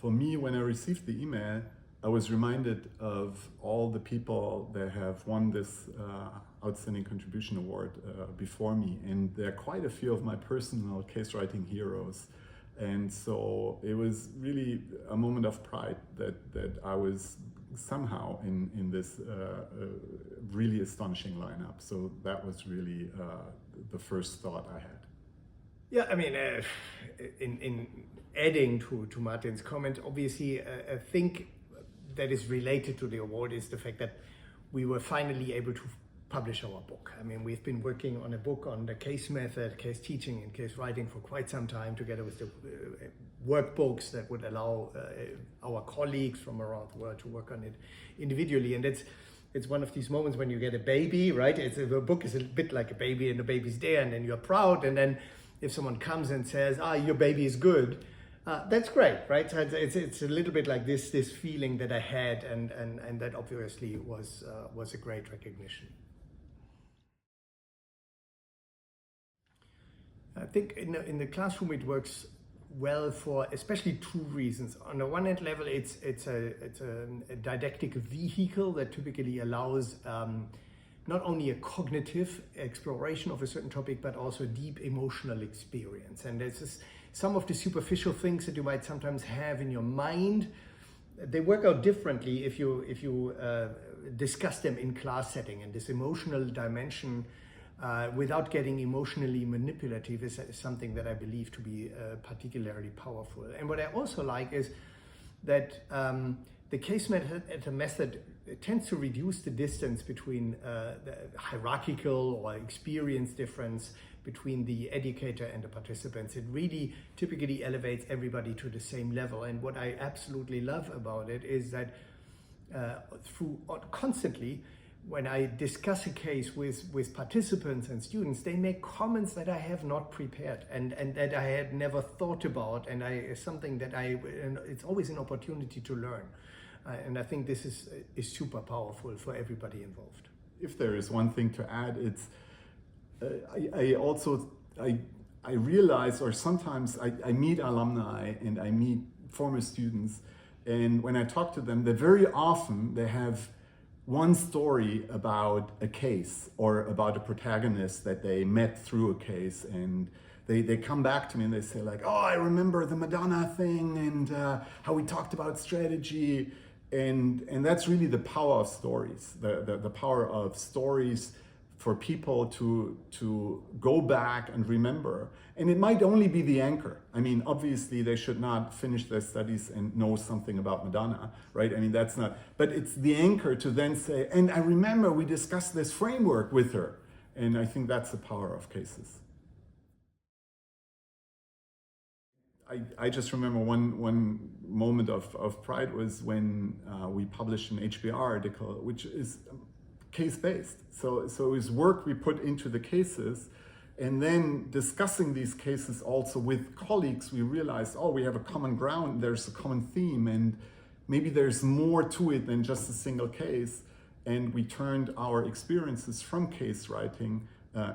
for me, when I received the email, I was reminded of all the people that have won this Outstanding Contribution Award before me. And there are quite a few of my personal case writing heroes. And so it was really a moment of pride that I was somehow in this really astonishing lineup. So that was really the first thought I had. Yeah, I mean, in adding to Martin's comment, obviously, I think that is related to the award is the fact that we were finally able to publish our book. I mean, we've been working on a book on the case method, case teaching, and case writing for quite some time, together with the workbooks that would allow our colleagues from around the world to work on it individually. And it's one of these moments when you get a baby, right? The book is a bit like a baby, and the baby's there, and then you're proud, and then if someone comes and says, your baby is good, that's great, right? So it's a little bit like this feeling that I had, and that obviously was a great recognition. I think in the classroom it works well for especially two reasons. On the one hand level, it's a didactic vehicle that typically allows not only a cognitive exploration of a certain topic, but also deep emotional experience. And this is some of the superficial things that you might sometimes have in your mind. They work out differently if you discuss them in class setting. And this emotional dimension, without getting emotionally manipulative, is something that I believe to be particularly powerful. And what I also like is that the case method tends to reduce the distance between the hierarchical or experience difference between the educator and the participants. It really typically elevates everybody to the same level. And what I absolutely love about it is that constantly, when I discuss a case with participants and students, they make comments that I have not prepared and that I had never thought about, and something that it's always an opportunity to learn. And I think this is super powerful for everybody involved. If there is one thing to add, it's I realize, or sometimes I meet alumni and I meet former students, and when I talk to them, that very often they have one story about a case or about a protagonist that they met through a case, and they come back to me and they say like, I remember the Madonna thing and how we talked about strategy, and that's really the power of stories, the power of stories for people to go back and remember. And it might only be the anchor. I mean, obviously they should not finish their studies and know something about Madonna, right? I mean, that's not, but it's the anchor to then say, and I remember we discussed this framework with her. And I think that's the power of cases. I just remember one moment of pride was when we published an HBR article, which is case-based. So it was work we put into the cases, and then discussing these cases also with colleagues, we realized, we have a common ground, there's a common theme, and maybe there's more to it than just a single case. And we turned our experiences from case writing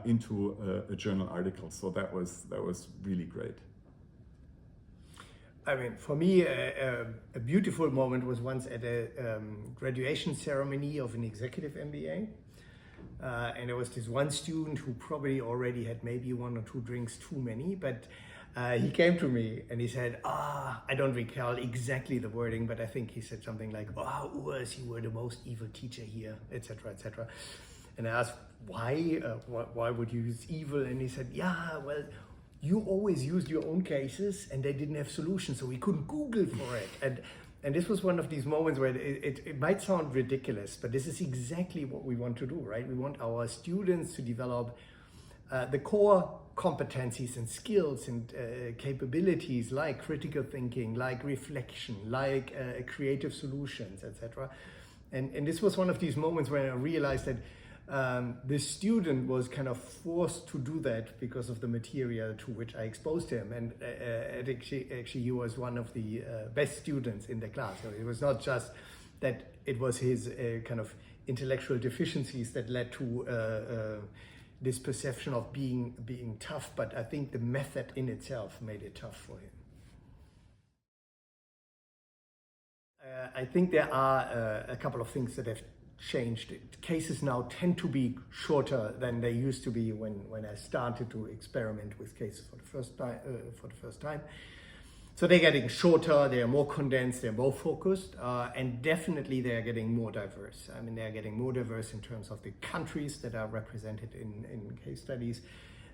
into a journal article. So that was really great. I mean, for me, a beautiful moment was once at a graduation ceremony of an executive MBA. And there was this one student who probably already had maybe one or two drinks too many, but he came to me and he said, I don't recall exactly the wording, but I think he said something like, Urs, you were the most evil teacher here, etc., etc. And I asked, why? Why would you use evil? And he said, well, you always used your own cases and they didn't have solutions, so we couldn't Google for it. And this was one of these moments where it might sound ridiculous, but this is exactly what we want to do, right? We want our students to develop the core competencies and skills and capabilities like critical thinking, like reflection, like creative solutions, etc. And this was one of these moments where I realized that the student was kind of forced to do that because of the material to which I exposed him. And actually he was one of the best students in the class. So it was not just that it was his kind of intellectual deficiencies that led to this perception of being tough, but I think the method in itself made it tough for him. I think there are a couple of things that have changed. Cases now tend to be shorter than they used to be when I started to experiment with cases for the first time. So they're getting shorter, they are more condensed, they're more focused, and definitely they are getting more diverse. I mean, they are getting more diverse in terms of the countries that are represented in case studies.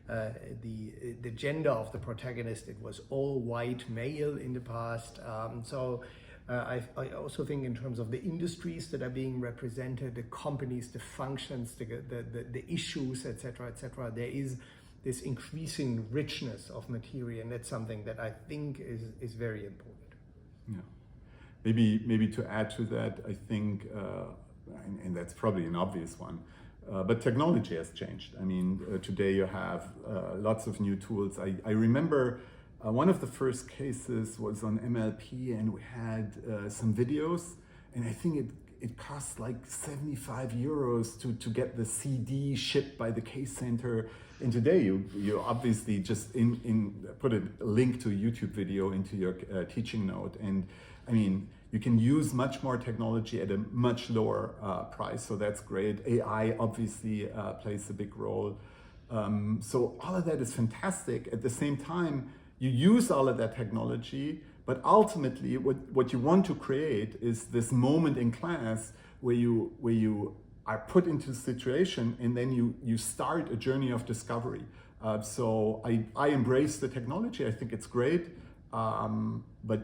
The gender of the protagonist, it was all white male in the past. I also think in terms of the industries that are being represented, the companies, the functions, the issues, etc., there is this increasing richness of material, and that's something that I think is very important. Yeah, maybe to add to that, I think, and that's probably an obvious one, but technology has changed. I mean, today you have lots of new tools. I remember one of the first cases was on MLP, and we had some videos, and I think it cost like 75 euros to get the CD shipped by the case center. And today you obviously just put a link to a YouTube video into your teaching note. And I mean, you can use much more technology at a much lower price. So that's great. AI obviously plays a big role. So all of that is fantastic. At the same time, you use all of that technology, but ultimately what you want to create is this moment in class where you are put into a situation, and then you start a journey of discovery. So I embrace the technology. I think it's great, but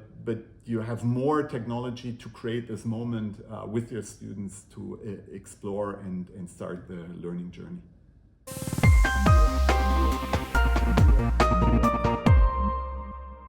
you have more technology to create this moment with your students to explore and start the learning journey.